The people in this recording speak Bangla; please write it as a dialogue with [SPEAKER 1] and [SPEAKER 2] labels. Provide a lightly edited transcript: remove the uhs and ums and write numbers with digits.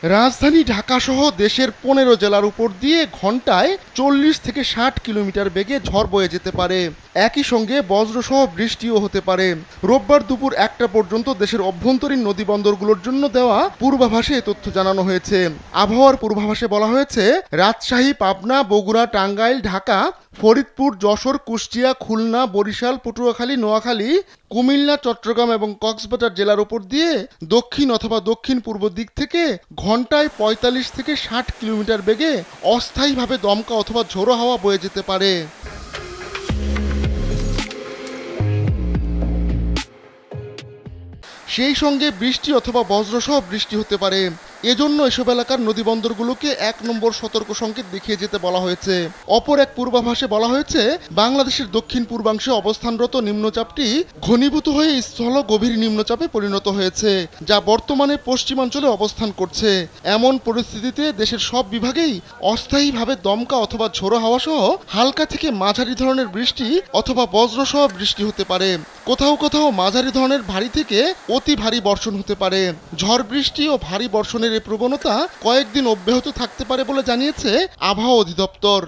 [SPEAKER 1] রাজধানী ঢাকাসহ দেশের ১৫ জেলার উপর দিয়ে ঘন্টায় ৪০ থেকে ৬০ কিলোমিটার বেগে ঝড় বয়ে যেতে পারে। একই সঙ্গে বজ্রসহ বৃষ্টিও হতে পারে। রোববার দুপুর ১টা পর্যন্ত দেশের অভ্যন্তরীণ নদীবন্দরগুলোর জন্য দেওয়া পূর্বাভাসে এ তথ্য জানানো হয়েছে। আবহাওয়ার পূর্বাভাসে বলা হয়েছে, রাজশাহী, পাবনা, বগুড়া, টাঙ্গাইল, ঢাকা, ফরিদপুর, যশোর, কুষ্টিয়া, খুলনা, বরিশাল, পটুয়াখালী, নোয়াখালী, কুমিল্লা, চট্টগ্রাম এবং কক্সবাজার জেলার উপর দিয়ে দক্ষিণ অথবা দক্ষিণ পূর্ব দিক থেকে ঘন্টায় ৪৫ থেকে ৬০ কিলোমিটার বেগে অস্থায়ীভাবে দমকা অথবা ঝোড়ো হাওয়া বয়ে যেতে পারে। সেই সঙ্গে বৃষ্টি অথবা বজ্রসহ বৃষ্টি হতে পারে। এজন্য এসব এলাকার নদীবন্দরগুলোকে ১ নম্বর সতর্ক সংকেত দেখিয়ে যেতে বলা হয়েছে। অপর এক পূর্বাভাসে বলা হয়েছে, বাংলাদেশের দক্ষিণ পূর্বাংশে অবস্থানরত নিম্নচাপটি ঘনীভূত হয়ে স্থল গভীর নিম্নচাপে পরিণত হয়েছে, যা বর্তমানে পশ্চিমাঞ্চলে অবস্থান করছে। এমন পরিস্থিতিতে দেশের সব বিভাগেই অস্থায়ীভাবে দমকা অথবা ঝোড়ো হাওয়া সহ হালকা থেকে মাঝারি ধরনের বৃষ্টি অথবা বজ্রসহ বৃষ্টি হতে পারে। কোথাও কোথাও মাঝারি ধরনের ভারী থেকে অতি ভারী বর্ষণ হতে পারে। ঝড় বৃষ্টি ও ভারী বর্ষণের এই প্রবণতা কয়েকদিন অব্যাহত থাকতে পারে বলে জানিয়েছে আবহাওয়া অধিদপ্তর।